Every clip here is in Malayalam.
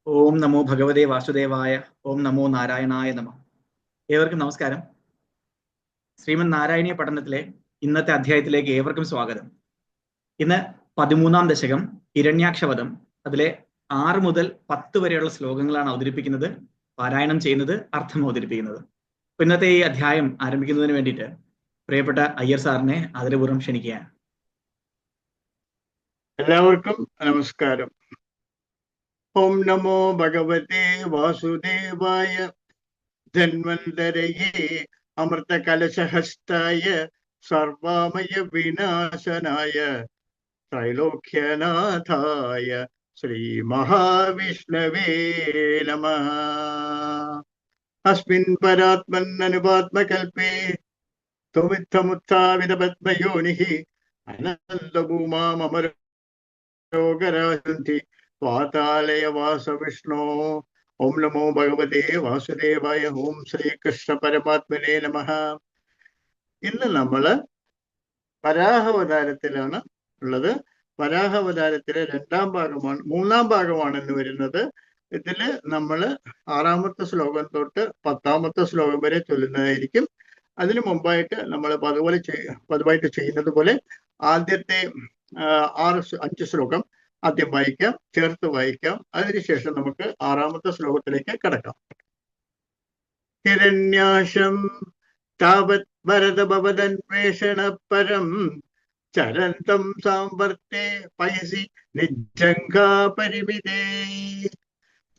ഓം നമോ ഭഗവതേ വാസുദേവായ. ഓം നമോ നാരായണായ നമ. ഏവർക്കും നമസ്കാരം. ശ്രീമദ് നാരായണീയ പഠനത്തിലെ ഇന്നത്തെ അധ്യായത്തിലേക്ക് ഏവർക്കും സ്വാഗതം. ഇന്ന് 13-ാം ദശകം ഹിരണ്യാക്ഷവധം, അതിലെ 6 മുതൽ 10 വരെയുള്ള ശ്ലോകങ്ങളാണ് അവതരിപ്പിക്കുന്നത്, പാരായണം ചെയ്യുന്നത്, അർത്ഥം അവതരിപ്പിക്കുന്നത്. ഇന്നത്തെ ഈ അധ്യായം ആരംഭിക്കുന്നതിന് വേണ്ടിയിട്ട് പ്രിയപ്പെട്ട അയ്യർ സാറിനെ ആദരപൂർവ്വം ക്ഷണിക്കുകയാണ്. എല്ലാവർക്കും നമസ്കാരം. ഓം നമോ ഭഗവതേ വാസുദേവായ ധന്വന്തരയേ അമൃതകലശഹസ്തായ സർവാമയ വിനാശനായ ത്രൈലോക്യനാഥായ ശ്രീ മഹാവിഷ്ണവേ നമഃ. അസ്മിൻ പരാത്മൻ അനുപാത്മകൽപേ ത്വമിത്തമുത്ഥാവിത പത്മയോനിഃ അനന്തഭൂമാമമരോഗരാജന്തി പാതാലയ വാസ വിഷ്ണു. ഓം നമോ ഭഗവതേ വാസുദേവായ. ഓം ശ്രീകൃഷ്ണ പരമാത്മനേ നമഃ. ഇന്ന് നമ്മള് വരാഹാവതാരത്തിലാണ് ഉള്ളത്. വരാഹാവതാരത്തിലെ 2-ാം ഭാഗമാണ്, 3-ാം ഭാഗമാണ് ഇന്ന് വരുന്നത്. ഇതില് നമ്മള് 6-ാമത്തെ ശ്ലോകം തൊട്ട് 10-ാമത്തെ ശ്ലോകം വരെ ചൊല്ലുന്നതായിരിക്കും. അതിനു മുമ്പായിട്ട് നമ്മൾ പതിവായിട്ട് ചെയ്യുന്നത് പോലെ ആദ്യത്തെ 5 ശ്ലോകം ആദ്യം വായിക്കാം, ചേർത്ത് വായിക്കാം. അതിനുശേഷം നമുക്ക് 6-ാമത്തെ ശ്ലോകത്തിലേക്ക് കടക്കാം. ഹിരണ്യാശം താവത് ഭരതഭവദന്വേഷണ പരം ചരന്തം സാംവർത്തേ പയസി നിജ്ജംഘാ പരിമിതേ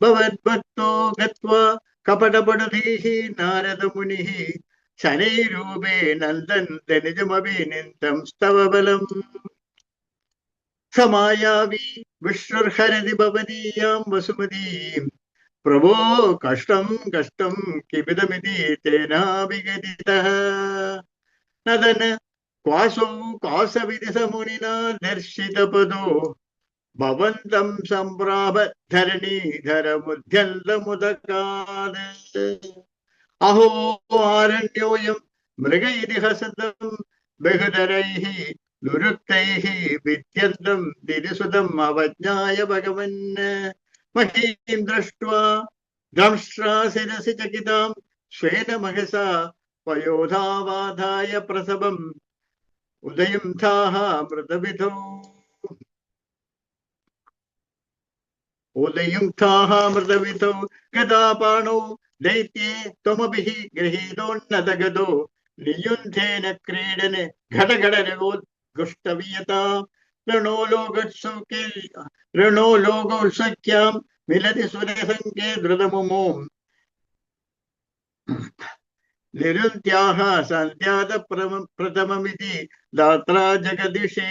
ഭവദ്ഭക്തോ ഗത്വാ കപടപടുധീഃ നാരദമുനിഃ ശനൈരൂപേ നന്ദൻ ധനിജമഭിനിന്ദം സ്തവ ബലം സമായാവി വിഷ്ണുർഹരതി ഭവനീയാം വസുമതീം പ്രഭോ കഷ്ടം കഷ്ടം കിമിതമിതി തേനാവിഗതിതഃ നദന ക്വാസോ കാസവിധി സമുനിനാ ദർശിതപദോ ഭവന്തം സംപ്രാപ ധരണീധരമുദ്യന്തമുദകാത് അഹോ ആരണ്യോയം മൃഗൈതിഹസന്തം ബഹുധരൈഃ ദുരുക്തൈഃ വിദ്യന്തം ദിരിസുതം അവജ്ഞായ ഭഗവൻ മഹീം ദൃഷ്ട്വാ ദംഷ്ട്രാ ശിരസി ചകിതാം ശ്വേന മഹസാ വയോധാവാധായ പ്രസവം ഉദയം ധാഹ മൃതവിധൗ മൃതവിധൗ ഗദാപാണോ ദൈത്യേ ത്വമഭിഃ ഗൃഹീതോന്നതഗതോ നിയുന്ധേന ക്രീഡന് ഘടഘടരവോദ്ഘുഷ്ടവിയതാ രണോലോകോത്സഖ്യാം മിലതി സുരസംഖ്യേ ധൃതമുമോ നിരുന്ത്യാഹ സന്ധ്യാത പ്രഥമമിതി ദാത്രാ ജഗദിഷേ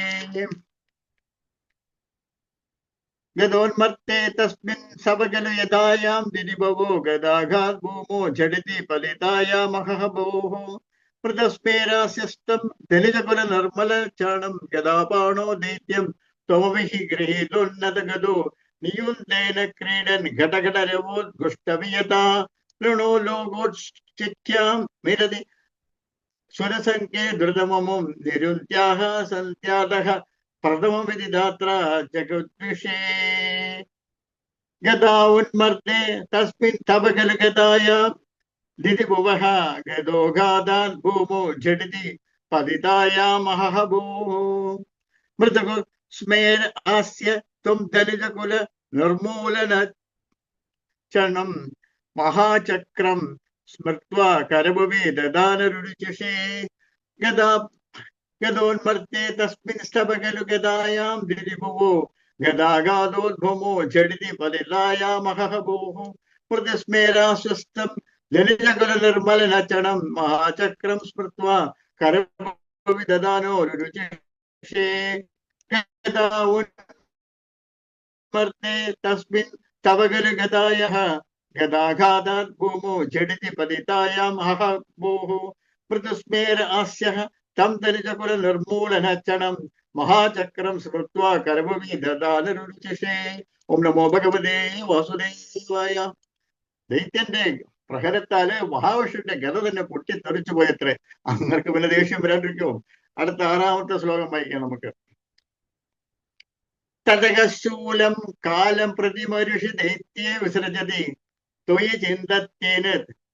ഗതോന്മർത്തേ തസ്മിൻ സവഗല യഥായാം ദിദിഭവോ ഗദാഘാത് ഭൂമോ ഝടിതി ഫലിതായാമഹഭോഃ മൃതസ്മേരാസ്യസ്തം ധനിജകുല നിർമ്മല ചാണം ഗദാപാണോ ദൈത്യം ത്വമഭിഃ ഗൃഹീതോന്നതഗതോ നിയുന്ധേന ക്രീഡൻ ഘടഘടരവോദ്ഘുഷ്ടവിയതാ രണോലോകോത്സഖ്യാം മിരതി സുരസംഖ്യേ ധൃതമമും നിരുന്ത്യാഹ സന്ധ്യാതഃ പ്രഥമവിധി ധാത്രാ ജഗദ്വിഷേ ഗദാ ഉന്മർത്തേ തസ്മിൻ തവഗല ഗദായാം ദിദിഭുവഃ ഗദോഘാതാത് ഭൂമോ ഝടിതി പതിതായാമഹഭൂഃ മൃതകു സ്മേര ആസ്യ ത്വം ധനിജകുല നിർമൂലന ചണം മഹാചക്രം സ്മൃത്വാ കരഭുവി ദദാനരുചിഷേ ഗദോന്മർത്തേ തസ്മിൻ സ്തവഗല ഗദായാം ദിദിഭുവോ ഗദാഘാതോദ്ഭുമോ ഝടിതി ഫലിതായാമഹഭൂഃ മൃതസ്മേരാസ്വസ്ഥം ധനിജകുല നിർമ്മലനചണം മഹാചക്രം സ്മൃത്വാ കരഭുവി ദദാനോരുചിഷേ ഗദാ ഉന്മർത്തേ തസ്മിൻ തവഗല ഗദായഃ ഗദാഘാതാത് ഭൂമോ ഝടിതി പതിതായാമഹഭൂഃ മൃതസ്മേര ആസ്യഃ തം ധനിജകുല നിർമൂലനചണം മഹാചക്രം സ്മൃത്വാ കരഭുവി ദദാനരുചിഷേ. ഓം നമോ ഭഗവതേ വാസുദേവായ. ദൈത്യന്റെ പ്രഹരത്താല് മഹാവിഷ്ണുവിന്റെ ഗത തന്നെ പൊട്ടിത്തെറിച്ചു പോയത്രേ. അങ്ങർക്ക് പിന്നെ ദേഷ്യം വരാണ്ടിരിക്കുമോ? അടുത്ത 6-ാമത്തെ ശ്ലോകം വായിക്കാം നമുക്ക്. തതകശൂലം കാലം പ്രതിമരുഷി ദൈത്യേ വിസൃജതി ത്വയി ചിന്തത്യേന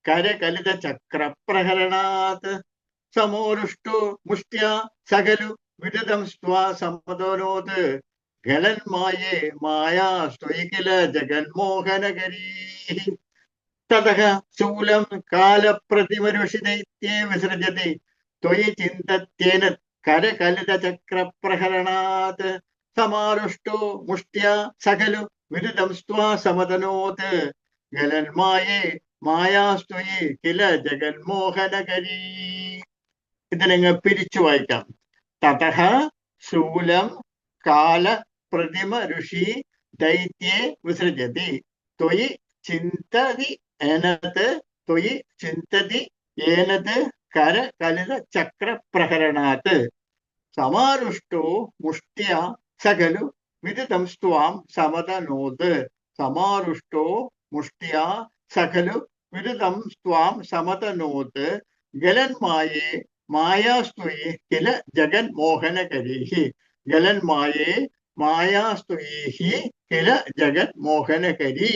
കരകലിത ചക്രപ്രഹരണാത് സമോരുഷ്ടോ മുഷ്ട്യാ സകലു വിരുദം സ്വാ സമതോനോത് ഗലന്മായേ മായാ സ്ത്വയി കില ജഗന്മോഹനകരീ തതഃ ശൂലം കാലപ്രതിമരുഷി ദൈത്യേ വിസൃജതി ത്വയി ചിന്തത്യേന കരകലിത ചക്രപ്രഹരണാത് സമാരുഷ്ടോ മുഷ്ട്യാ സകലു വിരുദം സ്വാ സമതനോത് ഗലന്മായേ മായാസ്ത്വയി കില ജഗന്മോഹനകരീ. ഇതിനങ്ങ് പിരിച്ചു വായിക്കാം. തതഃ ശൂലം കാല പ്രതിമ ഋഷി ദൈത്യേ വിസൃജതി ത്വയി ചിന്തതി ഏനത് ത്വയി ചിന്തതി ഏനത് കര കലിത ചക്ര പ്രഹരണാത് സമാരുഷ്ടോ മുഷ്ട്യാ സകലു വിദിതം സ്വാം സമതനോത് സമാരുഷ്ടോ മുഷ്ട്യാ സകലു വിദിതം സ്വാം സമതനോത് ഗലന്മായേ മായാസ്ത്വയി കില ജഗന്മോഹനകരീഹി ഗലന്മായേ മായാസ്ത്വയി കില ജഗന്മോഹനകരീ.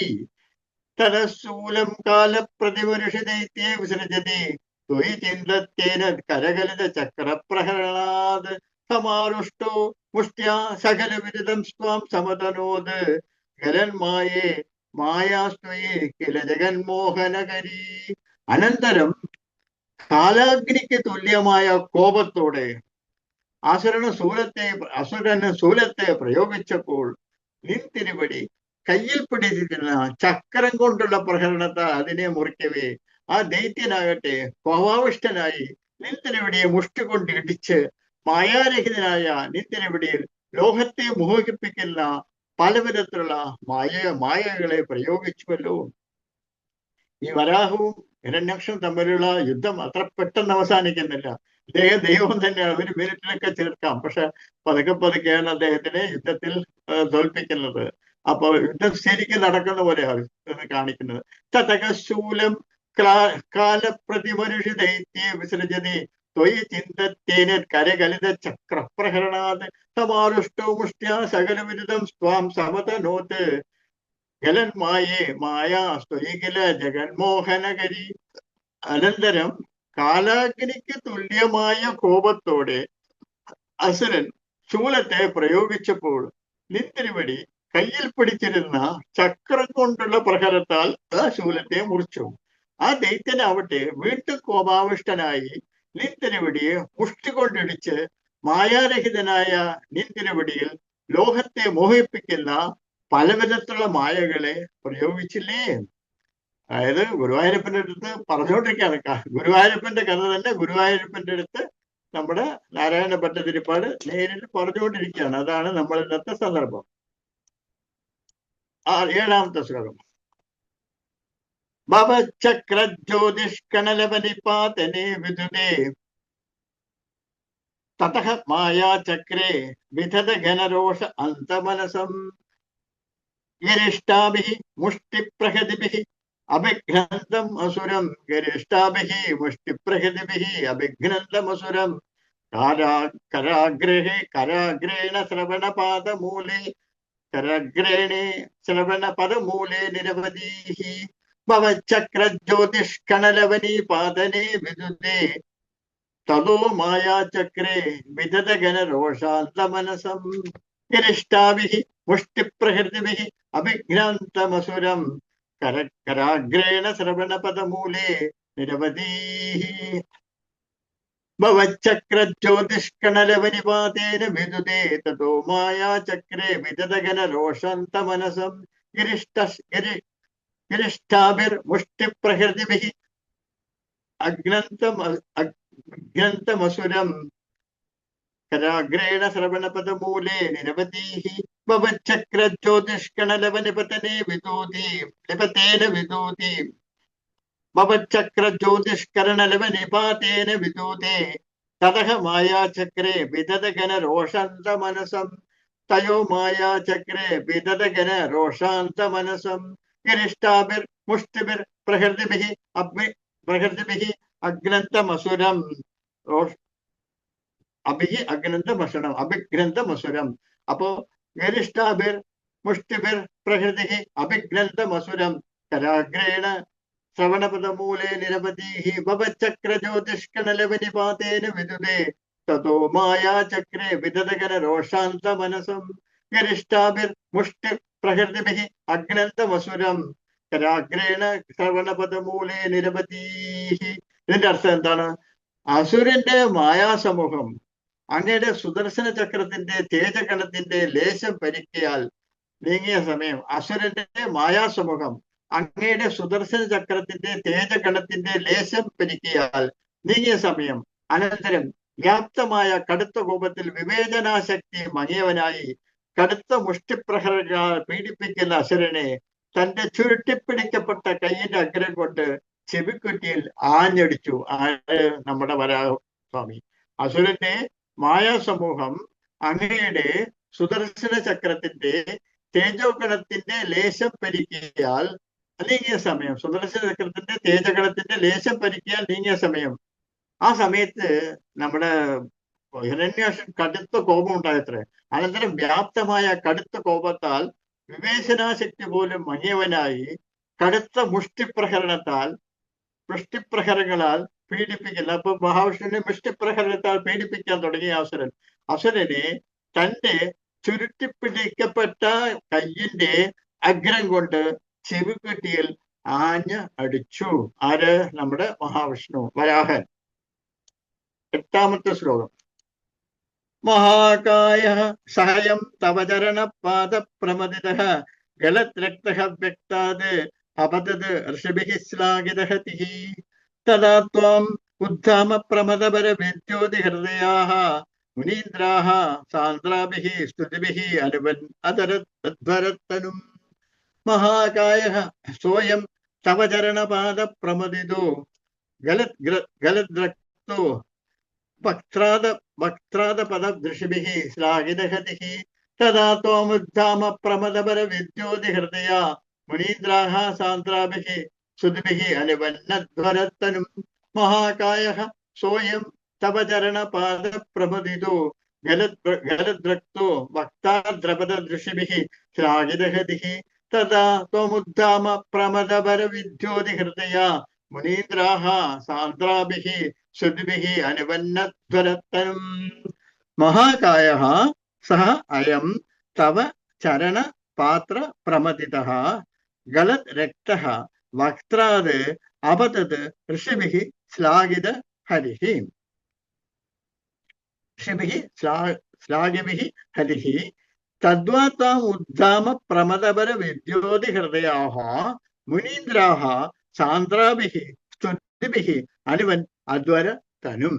തദശൂലം കാലപ്രതിമരുഷി ദൈത്യേ വിസൃജതി ത്വയി ചിന്തത്യേന കരകലിത ചക്രപ്രഹരണാത് സമാരുഷ്ടോ മുഷ്ട്യാ സകല വിദിതം സ്വാം സമതനോത് ഗലന്മായേ മായാസ്ത്വയി കില ജഗന്മോഹനകരീ. അനന്തരം കാലാഗ്നിക്ക് തുല്യമായ കോപത്തോടെ അസുരന് ശൂലത്തെ പ്രയോഗിച്ചപ്പോൾ നിൻ തിരുവടി കയ്യിൽ പിടിച്ചിരുന്ന ചക്രം കൊണ്ടുള്ള പ്രഹരണത്താൽ അതിനെ മുറിക്കവേ ആ ദൈത്യനാകട്ടെ കോപാവിഷ്ടനായി നിൻ തിരുവടിയെ മുഷ്ടി കൊണ്ട് ഇടിച്ച് മായാരഹിതനായ നിൻ തിരുവടിയിൽ ലോകത്തെ മോഹിപ്പിക്കുന്ന പലവിധത്തിലുള്ള മായകളെ പ്രയോഗിച്ചുവല്ലോ. ഈ വരാഹവും ഹിരണ്യാക്ഷനും തമ്മിലുള്ള യുദ്ധം അത്ര പെട്ടെന്ന് അവസാനിക്കുന്നില്ല. ദൈവം തന്നെയാണ്. ഒരു മിനിറ്റിലൊക്കെ തീർക്കാം, പക്ഷെ പതുക്കെ പതുക്കെയാണ് അദ്ദേഹത്തിനെ യുദ്ധത്തിൽ തോൽപ്പിക്കുന്നത്. അപ്പൊ യുദ്ധം ശരിക്കും നടക്കുന്ന പോലെയാണ് കാണിക്കുന്നത്. തതകശൂലം കാലപ്രതിമരുഷി ദൈത്യേ വിസൃജതി ത്വയി ചിന്തത്യേന കരകലിത ചക്രപ്രഹരണാത് സമാരുഷ്ടോ മുഷ്ട്യാ സകല വിരുദം സ്വാം സമതനോത് ഗലന്മായേ മായാ സ്ത്വയി കില ജഗന്മോഹനകരി. അനന്തരം കാലാഗ്നിക്ക് തുല്യമായ കോപത്തോടെ അസുരൻ ശൂലത്തെ പ്രയോഗിച്ചപ്പോൾ നിത്തിരുവടി കയ്യിൽ പിടിച്ചിരുന്ന ചക്രം കൊണ്ടുള്ള പ്രഹരത്താൽ ആ ശൂലത്തെ മുറിച്ചു. ആ ദൈത്യനാവട്ടെ വീണ്ടും കോപാവിഷ്ടനായി നിത്തിരുവടിയെ മുഷ്ടി കൊണ്ടിടിച്ച് മായാരഹിതനായ നിത്തിരുവടിയിൽ ലോകത്തെ മോഹിപ്പിക്കുന്ന പലവിധത്തിലുള്ള മായകളെ പ്രയോഗിച്ചില്ലേ. അതായത് ഗുരുവായൂരപ്പന്റെ അടുത്ത് പറഞ്ഞുകൊണ്ടിരിക്കുകയാണ്. ഗുരുവായൂരപ്പന്റെ കഥ തന്നെ ഗുരുവായൂരപ്പന്റെ അടുത്ത് നമ്മുടെ നാരായണ ഭട്ടതിരിപ്പാട് നേരിട്ട് പറഞ്ഞുകൊണ്ടിരിക്കുകയാണ്. അതാണ് നമ്മൾ ഇന്നത്തെ സന്ദർഭം. 7ാമത്തെ ശ്ലോകം. ഭവചക്രജ്യോതിഷ്കണലപനിപാതനെ വിദുദേ തതഃ മായാചക്രേ വിധത ഘനരോഷ അന്തമനസം ഗരിഷ്ഠാഭിഃ മുഷ്ടിപ്രഹൃതിഭിഃ അഭിഘ്നന്തം അസുരം ഗരിഷ്ഠാഭിഃ മുഷ്ടിപ്രഹൃതിഭിഃ അഭിഘ്നന്തം അസുരം കരാഗ്രേണ ശ്രവണപാദമൂലേ ശ്രവണപദമൂലേ നിരവധീഃ ഭവചക്രജ്യോതിഷ്കണലവനീപാതനെ വിദുദേ തതോ മായാചക്രേ വിദത ഘനരോഷാന്തമനസം ഗരിഷ്ഠാഭിഃ മുഷ്ടിപ്രഹൃതിഭിഃ അഭിഘ്നന്തമസുരം കരാഗ്രേണ ശ്രവണപദമൂലേ നിരവധീഃ ഭവചക്രജ്യോതിഷ്കണലവനിപാതേന വിദുദേ തതോ മായാചക്രേ വിദത ഘനരോഷാന്തമനസം ഗരിഷ്ഠാഭിർമുഷ്ടിപ്രഹൃതിഭിഃ അഗ്നന്തമസുരം കരാഗ്രേണ ശ്രവണപദമൂലേ നിരവധീഃ ഭവചക്രജ്യോതിഷ്കണലവനിപതനെ വിദൂതി നിപതേന വിദൂതി ഭവചക്രജ്യോതിഷ്കരണലവനിപാതേന വിദൂതേ തതഃ മായാചക്രേ വിദത ഘനരോഷാന്തമനസം തയോ മായാചക്രേ വിദത ഘനരോഷാന്തമനസം ഗരിഷ്ഠാഭിർമുഷ്ടിഭിർ പ്രഹൃതിഭിഃ അഗ്നന്തമസുരം അഭിഘ്നന്തമസുരം. അപ്പൊ ഗരിഷ്ഠാഭിർ മുഷ്ടിഭിർ പ്രഹൃതി അഭിഘ്നന്തമസുരം കരാഗ്രേണ ശ്രവണപദമൂലേ നിരവധീഹി ഭവചക്രജ്യോതിഷ്കണലവനിപാതേന വിദുദേ തതോ മായാചക്രേ വിദതകന രോഷാന്ത മനസം ഗരിഷ്ഠാഭിർ മുഷ്ടി പ്രഹൃതിഭിः അഗ്നന്തമസുരം കരാഗ്രേണ ശ്രവണപദമൂലേ നിരവധീഹി. ഇതിന്റെ അർത്ഥം എന്താണ്? അസുരന്റെ മായാസമൂഹം അങ്ങയുടെ സുദർശന ചക്രത്തിന്റെ തേജഗണത്തിന്റെ ലേശം പരിക്കിയാൽ നീങ്ങിയ സമയം, അസുരന്റെ മായാസമൂഹം അങ്ങയുടെ സുദർശന ചക്രത്തിന്റെ തേജഗണത്തിന്റെ ലേശം പരിക്കിയാൽ നീങ്ങിയ സമയം, അനന്തരം വ്യാപ്തമായ കടുത്ത കോപത്തിൽ വിവേചനാശക്തി മങ്ങിയവനായി കടുത്ത മുഷ്ടിപ്രഹരങ്ങളാൽ പീഡിപ്പിക്കുന്ന അസുരനെ തന്റെ ചുരുട്ടിപ്പിടിക്കപ്പെട്ട കൈയിന്റെ അഗ്രം കൊണ്ട് ചെവിക്കുറ്റിയിൽ ആഞ്ഞടിച്ചു. ആര്? നമ്മുടെ വരാഹസ്വാമി. അസുരന്റെ മായാസമൂഹം അങ്ങയുടെ സുദർശന ചക്രത്തിന്റെ തേജോഗണത്തിന്റെ ലേശം പരിക്കിയാൽ നീങ്ങിയ സമയം, സുദർശന ചക്രത്തിന്റെ തേജഗണത്തിന്റെ ലേശം പരിക്കിയാൽ നീങ്ങിയ സമയം, ആ സമയത്ത് നമ്മുടെ ഹിരണ്യാക്ഷൻ കടുത്ത കോപം ഉണ്ടായത്രേ. അനന്തരം വ്യാപ്തമായ കടുത്ത കോപത്താൽ വിവേചനാശക്തി പോലും മങ്ങിയവനായി കടുത്ത മുഷ്ടിപ്രഹരങ്ങളാൽ പീഡിപ്പിക്കില്ല. അപ്പൊ മഹാവിഷ്ണുവിനെ മുഷ്ടിപ്രഹരണത്താൽ പീഡിപ്പിക്കാൻ തുടങ്ങിയ അസുരനെ തന്റെ ചുരുട്ടിപ്പിടിക്കപ്പെട്ട കയ്യിന്റെ അഗ്രം കൊണ്ട് ചെവിക്കുറ്റിയിൽ ആഞ്ഞ് അടിച്ചു. ആര്? നമ്മുടെ മഹാവിഷ്ണു, വരാഹൻ. 8ാമത്തെ ശ്ലോകം. മഹാകായ സഹയം തവ ചരണപാദ പ്രമദിതഃ ഗലദ്രക്തഃ വ്യക്താത് അപതത് ഋഷിഭിഃ ശ്ലാഘിതഃ തദാ ത്വാം ഉദ്ധാമ പ്രമദപര വിദ്യോതി ഹൃദയാഃ മുനീന്ദ്രാഃ സാന്ദ്രാഭിഃ സ്തുതിഭിഃ അനുവൻ അധരത്വരത്തനും. മഹാകായഃ സോയം തവ ചരണപാദ പ്രമദിതോ ഗലദ്രക്തോ വക്ത്രാദപദൃഷിഭിഃ ശ്ലാഘിതഃ തദാ ത്വാമുദ്ധാമ പ്രമദപര വിദ്യോതി ഹൃദയാ മുനീന്ദ്രാഃ സാന്ദ്രാഭിഃ സ്തുതിഭിഃ അനുവന്നധ്വരത്തനും. മഹാകായഃ സോയം തവ ചരണപാദ പ്രമദിതോ ഗലദ്രക്തോ വക്താദ്രപദൃഷിഭിഃ ശ്ലാഘിതഃ തദാ ത്വമുദ്ധാമ പ്രമദപര വിദ്യോതി ഹൃദയാ മുനീന്ദ്രാഃ സാന്ദ്രാഭിഃ സ്തുതിഭിഃ അനുവന്നധ്വരത്തനും. മഹാകായഃ സഹ അയം തവ ചരണ പാത്ര പ്രമദിതഃ ഗലത് രക്തഃ വക്ത്രാത് അപതത് ഋഷിഭിഃ ശ്ലാഘിത ഹരിഃ. ഋഷിഭിഃ ശ്ലാഘിഭിഃ ഹരിഃ തദ്വാ ത്വാം ഉദ്ധാമ പ്രമദപര വിദ്യോതി ഹൃദയാഃ മുനീന്ദ്രാഃ സാന്ദ്രാഭിഃ സ്തുതിഭിഃ അനുവൻ അധ്വരത്തനും.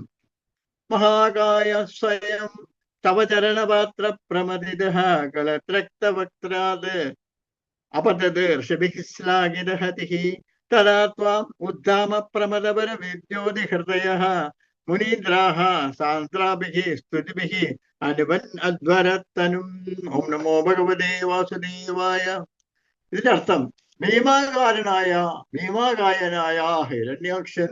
മഹാകായ സ്വയം തവ ചരണപാത്ര പ്രമദിതഃ ഗലദ്രക്തവക്ത്രാത് അപതത് ഋഷിഭിഃ ശ്ലാഘിതഃ തദാ ത്വാം ഉദ്ധാമ പ്രമദപര വിദ്യോതി ഹൃദയഃ മുനീന്ദ്രാഃ സാന്ദ്രാഭിഃ സ്തുതിഭിഃ അനുവൻ അധ്വരത്തനും. ഓം നമോ ഭഗവതേ വാസുദേവായ. ഇതിന്റെ അർത്ഥം, ഭീമാകായനായ ഹിരണ്യാക്ഷൻ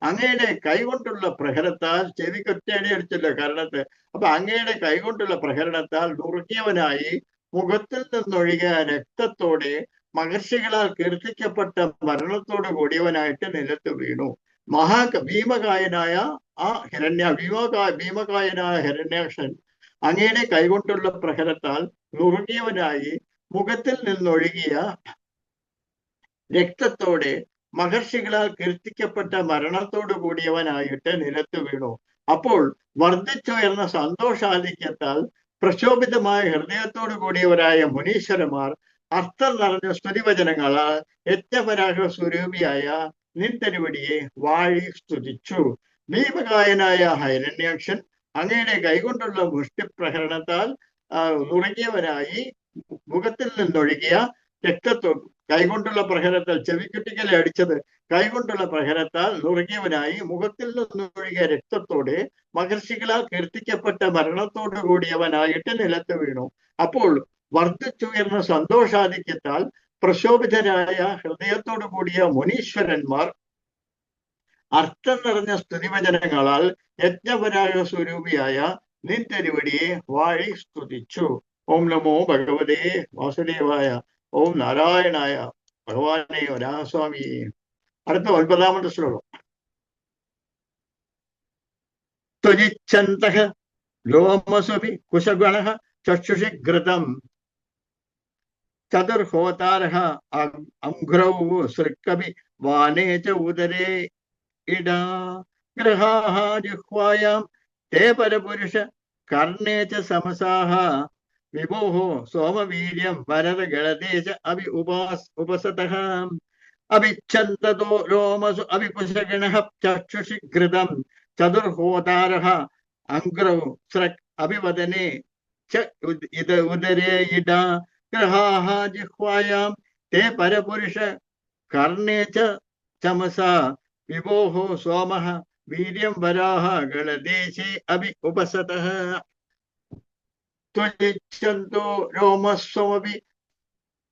അങ്ങയുടെ കൈകൊണ്ടുള്ള പ്രഹരത്താൽ ചെവിക്കൊറ്റയടി അടിച്ചല്ലോ കാരണത്ത്. അപ്പൊ അങ്ങയുടെ കൈകൊണ്ടുള്ള പ്രഹരണത്താൽ നുറുക്കിയവനായി മുഖത്തിൽ നിന്നൊഴുകിയ രക്തത്തോടെ മഹർഷികളാൽ കീർത്തിക്കപ്പെട്ട മരണത്തോട് കൂടിയവനായിട്ട് നിലത്ത് വീണു. ഭീമകായനായ ഹിരണ്യാക്ഷൻ അങ്ങയുടെ കൈകൊണ്ടുള്ള പ്രഹരത്താൽ നുറുകിയവനായി മുഖത്തിൽ നിന്നൊഴുകിയ രക്തത്തോടെ മഹർഷികളാൽ കീർത്തിക്കപ്പെട്ട മരണത്തോടു കൂടിയവനായിട്ട് നിലത്ത് വീണു. അപ്പോൾ വർദ്ധിച്ചുയർന്ന സന്തോഷാധിക്യത്താൽ പ്രക്ഷോഭിതമായ ഹൃദയത്തോടു കൂടിയവരായ മുനീശ്വരന്മാർ അർത്ഥം നിറഞ്ഞ സ്തുതിവചനങ്ങളാൽ യജ്ഞപരാഗ സ്വരൂപിയായ നിൻ തിരുവടിയെ വാഴി സ്തുതിച്ചു. ഭീമകായനായ ഹിരണ്യാക്ഷൻ അങ്ങയുടെ കൈകൊണ്ടുള്ള മുഷ്ടിപ്രഹരണത്താൽ നുറുങ്ങിയവനായി മുഖത്തിൽ നിന്നൊഴുകിയ രക്തത്തോട് കൈകൊണ്ടുള്ള പ്രഹരത്താൽ ചെവിക്കുട്ടികളെ അടിച്ചത് കൈകൊണ്ടുള്ള പ്രഹരത്താൽ നുറുങ്ങിയവനായി മുഖത്തിൽ നിന്നൊഴുകിയ രക്തത്തോടെ മഹർഷികളാൽ കീർത്തിക്കപ്പെട്ട മരണത്തോടു കൂടിയവനായിട്ട് നിലത്ത് വീണു. അപ്പോൾ വർദ്ധിച്ചുയർന്ന സന്തോഷാധിക്യത്താൽ പ്രശോഭിതരായ ഹൃദയത്തോടു കൂടിയ മുനീശ്വരന്മാർ അർത്ഥം നിറഞ്ഞ സ്തുതിവചനങ്ങളാൽ യജ്ഞപരാഗ സ്വരൂപിയായ നിൻ തിരുവടിയെ വാഴി സ്തുതിച്ചു. ഓം നമോ ഭഗവതേ വാസുദേവായ. ഓം നാരായണായ. ഭഗവാനെ വരാഹസ്വാമി. അടുത്ത 9ാമത്തെ ശ്ലോകം. ത്വജിച്ഛന്തഃ ലോമസ്വപി കുശഗണഃ ചക്ഷുഷി ഘൃതം ചതുർഹോതാരഃ അംഘ്രൗ സൃക്കപി വാനേ ച ഉദരേ ഇടാ ഗൃഹാഃ ജിഹ്വായാം തേ പരപുരുഷ കർണേ ച സമസാഃ വിഭോഃ സോമവീര്യം വരദഗളദേശ ഉപസതഃ അഭിച്ഛന്തതോ ലോമസു അഭികുശഗണഃ ചക്ഷുഷി ഘൃതം ചതുർഹോതാരഃ അംഘ്രൗ സൃക് അഭിവദനെ ച ഉദരേ ഇടാ ഗൃഹാഃ ജിഹ്വായാം തേ പരപുരുഷ കർണേ ച ചമസാ വിഭോഃ സോമഃ വീര്യം വരാഹ ഗളദേശേ അഭി ഉപസതഃ ത്വജിച്ഛന്തോ ലോമസ്വമപി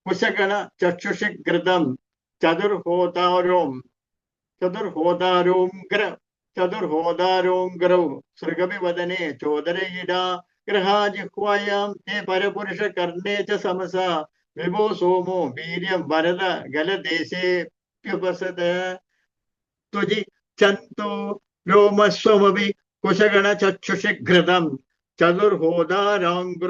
കുശഗണ ചക്ഷുഷി ഘൃതം ചതുർഹോതാരോംഗ്രൗ സൃഗപി വദനെ ചോദരയിടാ ഗൃഹാ ജിഹ്വായാം തേ പരപുരുഷ കർണേ ച സമസ വിഭോ സോമോ വീര്യം വരദ ഗലദേശേപ്യുപസത ത്വജി ചന്തോ ലോമസ്വമപി കുശഗണ ചക്ഷുഷി ഘൃതം ചതുർഹോതാരോംഗ്രൗ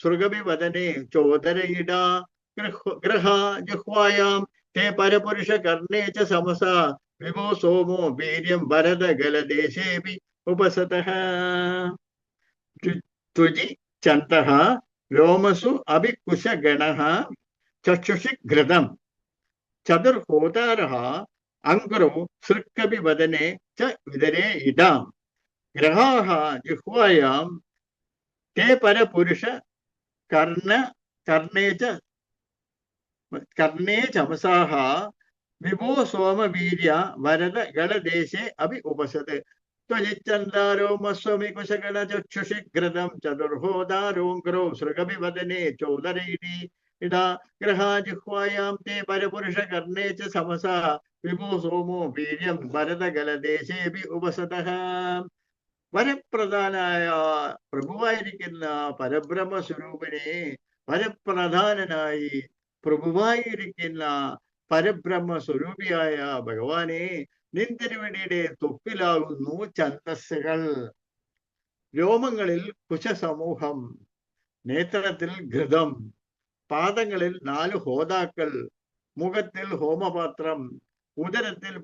സൃഗപി വദനെ ചോദരയിടാ ഗൃഹാ ജിഹ്വായാം തേ പരപുരുഷ കർണേ ച സമസ വിഭോ സോമോ വീര്യം വരദ ഗലദേശേപി ഉപസതഃ ത്വജി ചന്തഃ ലോമസു അഭി കുശഗണഃ ചക്ഷുഷി ഘൃതം ചതുർഹോതാരഃ അംഘ്രൗ സൃക്കപി വദനെ ച ഉദരേ ഇടാം ഗൃഹാഃ ജിഹ്വായാം തേ പരപുരുഷ കർണേ ചമസാഃ വിഭോ സോമവീര്യ വരദ ഗളദേശേ അഭി ഉപസത് ത്വജിച്ഛന്താരോമസ്വമി കുശഗണ ചക്ഷുഷി ഘൃതം ചതുർഹോതാരോംഗ്രൗ സൃഗപി വദനെ ചോദരയിടി ഇടാ ഗൃഹാ ജിഹ്വായാം തേ പരപുരുഷ കർണേ ച സമസാ വിഭോ സോമോ വീര്യം വരദ ഗലദേശേപി ഉപസതഃ വരപ്രധാനായ പ്രഭുവായിരിക്കുന്ന പരബ്രഹ്മ സ്വരൂപനെ വരപ്രധാനനായി പ്രഭുവായിരിക്കുന്ന പരബ്രഹ്മ സ്വരൂപിയായ ഭഗവാനെ നിന്തിരുവടിയുടെ തൊപ്പിലാകുന്നു ഛന്ദസ്സുകൾ. രോമങ്ങളിൽ കുശസമൂഹം, നേത്രത്തിൽ ഘൃതം, പാദങ്ങളിൽ 4 ഹോതാക്കൾ, മുഖത്തിൽ ഹോമപാത്രം, ഉദരത്തിൽ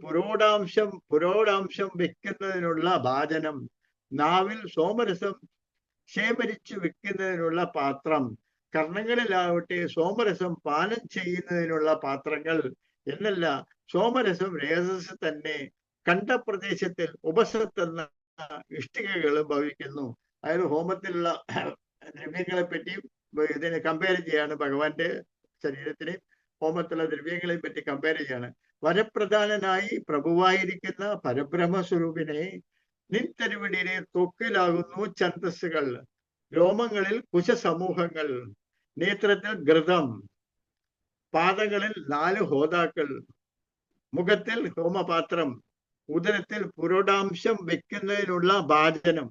പുരോടാംശം വെക്കുന്നതിനുള്ള ഭാജനം, നാവിൽ സോമരസം ശേഖരിച്ചു വെക്കുന്നതിനുള്ള പാത്രം, കർണങ്ങളിലാവട്ടെ സോമരസം പാനം ചെയ്യുന്നതിനുള്ള പാത്രങ്ങൾ എന്നല്ല. സോമരസം രേതസ് തന്നെ കണ്ഠപ്രദേശത്തിൽ ഉപസത്തെന്ന ഇഷ്ടികകളും ഭവിക്കുന്നു. അതായത് ഹോമത്തിലുള്ള ദ്രവ്യങ്ങളെ പറ്റിയും ഇതിനെ കമ്പയർ ചെയ്യാണ്. ഭഗവാന്റെ ശരീരത്തിനെ ഹോമത്തിലുള്ള ദ്രവ്യങ്ങളെ പറ്റി കമ്പയർ ചെയ്യാണ്. വരപ്രധാനനായി പ്രഭുവായിരിക്കുന്ന പരബ്രഹ്മ സ്വരൂപിനെ നിൻതരുവടിയിലെ തൊക്കിലാകുന്നു ഛന്ദസ്സുകൾ. രോമങ്ങളിൽ കുശസമൂഹങ്ങൾ, നേത്രത്തിൽ ഘൃതം, പാദങ്ങളിൽ 4 ഹോതാക്കൾ, മുഖത്തിൽ ഹോമപാത്രം, ഉദരത്തിൽ പുരോടാംശം വെക്കുന്നതിനുള്ള ഭാജനം,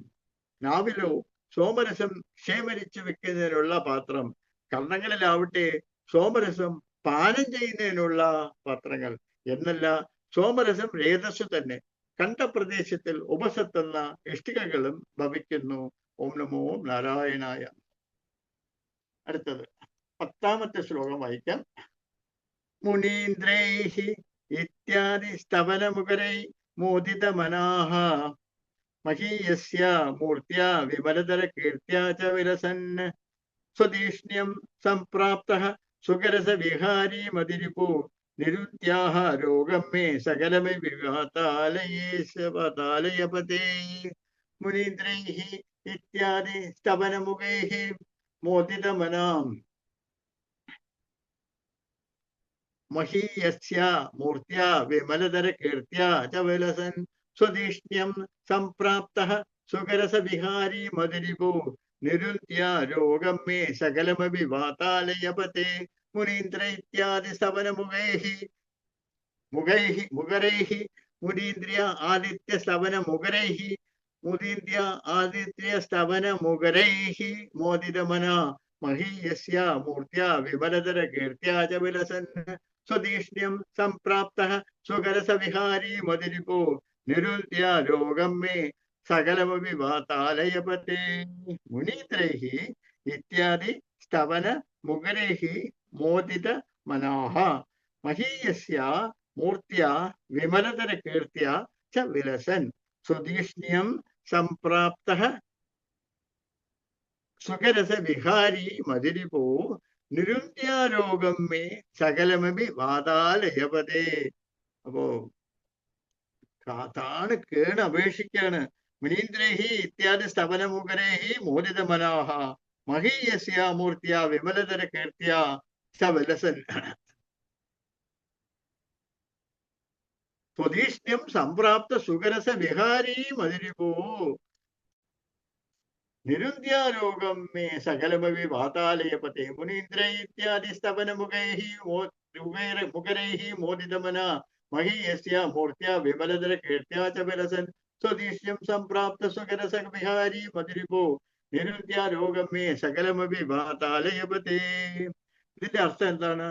നാവിലോ സോമരസം ക്ഷേമരിച്ചു വെക്കുന്നതിനുള്ള പാത്രം, കർണങ്ങളിലാവട്ടെ സോമരസം പാനം ചെയ്യുന്നതിനുള്ള പാത്രങ്ങൾ എന്നല്ല. സോമരസം രേതസ്സു തന്നെ കണ്ഠപ്രദേശത്തിൽ ഉപസത്തെന്ന ഇഷ്ടികകളും ഭവിക്കുന്നു. ഓം നമോ നാരായണായ. അടുത്തത് 10ാമത്തെ ശ്ലോകം വായിക്കാം. മുനീന്ദ്രൈഹി ഇത്യാദി സ്തവനമുഖരൈ മോദിതമനാഃ മഹീയസ്യ മൂർത്യാ വിമലതര കീർത്യാ ച വിലസൻ സ്വദീഷ്ണ്യം സംപ്രാപ്തഃ സുഖരസ വിഹാരീ മതിരിപു നിരുത്യാഹ രോഗം മേ സകലമേ വിഘാതാലയപതേ. മുനീന്ദ്രൈഹി ഇത്യാദി സ്തവനമുഖൈഹി മോദിതമനാം മഹീയസ്യ മൂർത്യാ വിമലതര കീർത്യാ ച വിലസൻ സ്വദീഷ്ണ്യം സംപ്രാപ്തഃ സുഖരസ വിഹാരീ മധുരിപു നിരുത്യ രോഗം മേ സകലമപി വാതാലയപതേ. മുനീന്ദ്ര ഇത്യാദി സ്തവനമുഖൈഹി മുഖരൈഹി മുനീന്ദ്രിയ ആദിത്യ സ്തവന മുഖരൈഹി മുദീന്ദ്യ ആദിത്യ സ്തവന മുഖരൈഃ മോദിതമന മഹീയസ്യ മൂർത്യാ വിമലതര കീർത്യാ ച വിലസൻ സ്വദീഷ്ണ്യം സംപ്രാപ്തഃ സ്വകരസ വിഹാരി മതിരിപോ നിരുദ്യ രോഗം മേ സകലമപി വാതാലയപതേ. മുനീന്ദ്രൈഃ ഇത്യാദി സ്തവന മുഖരൈഃ മോദിത മനാഃ മഹീയസ്യ മൂർത്യാ വിമലതര കീർത്യാ ച വിലസൻ സ്വദീഷ്ണ്യം സംപ്രാപ്തഃ സുഖരസ വിഹാരി മതിരിപോ നിരുദ്യാരോഗം മേ സകലമപി വാതാലയപതേ. അപ്പോ താണ് കേണ് അപേക്ഷിക്കാണ്. മുനീന്ദ്രൈഃ ഇത്യാദി സ്തവനമുഖരൈഃ മോദിതമനാഃ മഹീയസ്യ മൂർത്യാ വിമലതര കീർത്യാ ച വിലസൻ സ്വദീഷ്ണ്യം സംപ്രാപ്ത സുഖരസ വിഹാരി മതിരിപോ നിരുദ്യാരോഗം മേ സകലമപി വാതാലയപതേ. മുനീന്ദ്രൈ ഇത്യാദി സ്തവനമുഖൈഃ മുഖരൈഃ മോദിതമന മഹീയസ്യ മൂർത്യാ വിമലതര കീർത്യാ ച വിലസൻ സ്വദീഷ്ണ്യം സംപ്രാപ്ത സുഖരസ വിഹാരി മതിരിപോ നിരുദ്യാരോഗം മേ സകലമപി വാതാലയപതേ. ഇതിന്റെ അർത്ഥം എന്താണ്?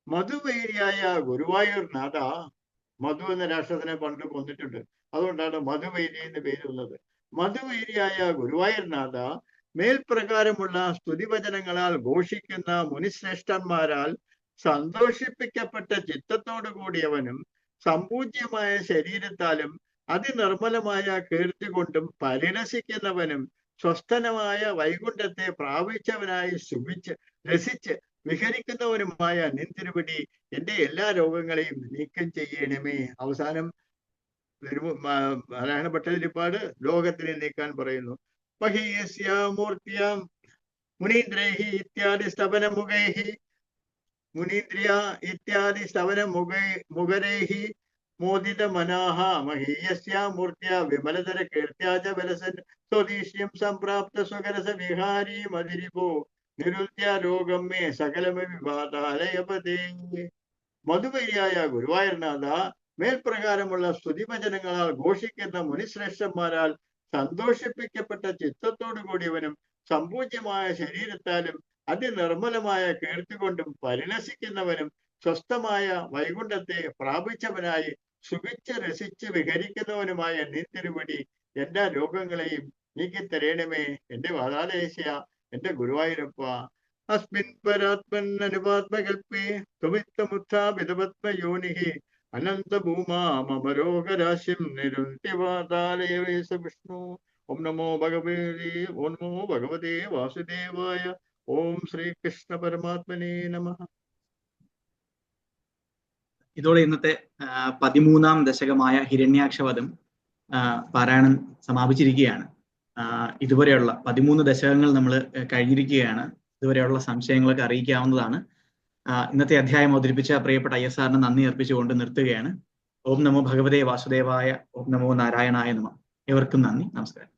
മധുവൈരിയായ ഗുരുവായൂർ നാഥ, മധു എന്ന രാക്ഷസനെ പണ്ട് കൊന്നിട്ടുണ്ട്, അതുകൊണ്ടാണ് മധുവൈരി എന്ന് പേര് വന്നത്. മധുവൈരിയായ ഗുരുവായൂർ നാഥ, മേൽപ്രകാരമുള്ള സ്തുതിവചനങ്ങളാൽ ഘോഷിക്കുന്ന മുനിശ്രേഷ്ഠന്മാരാൽ സന്തോഷിപ്പിക്കപ്പെട്ട ചിത്തത്തോടു കൂടിയവനും സമ്പൂജ്യമായ ശരീരത്താലും അതിനിർമ്മലമായ കീർത്തി കൊണ്ടും പരിരസിക്കുന്നവനും സ്വസ്ഥനമായ വൈകുണ്ഠത്തെ പ്രാപിച്ചവനായി സുഖിച്ച് രസിച്ച് വിഹരിക്കുന്നവനുമായ നിൻ തിരുവടി എന്റെ എല്ലാ രോഗങ്ങളെയും നീക്കം ചെയ്യണമേ. അവസാനം നാരായണ ഭട്ടതിരിപ്പാട് ലോകത്തിനെ നീക്കാൻ പറയുന്നു. മഹീയസ്യ മൂർത്തിയാം മുനീന്ദ്രൈഃ ഇത്യാദി സ്തവനമുഖൈഃ മുനീന്ദ്രിയ ഇത്യാദി സ്തവനമുഖരൈഃ മോദിതമനാഃ മഹീയസ്യ മൂർത്യാ വിമലതര കീർത്യാ ച വിലസൻ സ്വദീഷ്ണ്യം സംപ്രാപ്ത സ്വകരസ വിഹാരി മതിരിപോ നിരുദ്യാരോഗം മേ സകലമപി വാതാലയപതേ. മധുവൈരിയായ ഗുരുവായൂർനാഥ, മേൽപ്രകാരമുള്ള സ്തുതിവചനങ്ങളാൽ ഘോഷിക്കുന്ന മുനിശ്രേഷ്ഠന്മാരാൽ സന്തോഷിപ്പിക്കപ്പെട്ട ചിത്തത്തോടു കൂടിയവനും സമ്പൂജ്യമായ ശരീരത്താലും അതിനിർമ്മലമായ കീർത്തി കൊണ്ടും പരിലസിക്കുന്നവനും സ്വസ്ഥമായ വൈകുണ്ഠത്തെ പ്രാപിച്ചവനായി സുഖിച്ച് രസിച്ച് വിഹരിക്കുന്നവനുമായ നിൻ തിരുവടി എല്ലാ രോഗങ്ങളെയും നീക്കിത്തരേണമേ എന്റെ വാതാലയേശ്യ, എന്റെ ഗുരുവായൂരപ്പ. അസ്മിൻ പരാത്മൻ അനുപാത്മകൽപ്പേ ത്വമിത്തമുത്ഥാപിതപത്മയോനിഃ അനന്തഭൂമാ മമ രോഗരാശിം നിരുന്ത്യവാതാലയവേശ വിഷ്ണു. ഓം നമോ ഭഗവതേ വാസുദേവായ. ഓം ശ്രീകൃഷ്ണ പരമാത്മനേ നമഃ. ഇതോടെ ഇന്നത്തെ 13ാം ദശകമായ ഹിരണ്യാക്ഷവധം പാരായണം സമാപിച്ചിരിക്കുകയാണ്. ഇതുവരെയുള്ള 13 ദശകങ്ങൾ നമ്മൾ കഴിഞ്ഞിരിക്കുകയാണ്. ഇതുവരെയുള്ള സംശയങ്ങളൊക്കെ അറിയിക്കാവുന്നതാണ്. ഇന്നത്തെ അധ്യായം അവതരിപ്പിച്ച പ്രിയപ്പെട്ട ISRന് നന്ദി അർപ്പിച്ചുകൊണ്ട് നിർത്തുകയാണ്. ഓം നമോ ഭഗവതേ വാസുദേവായ. ഓം നമോ നാരായണായ നമഃ. ഏവർക്കും നന്ദി, നമസ്കാരം.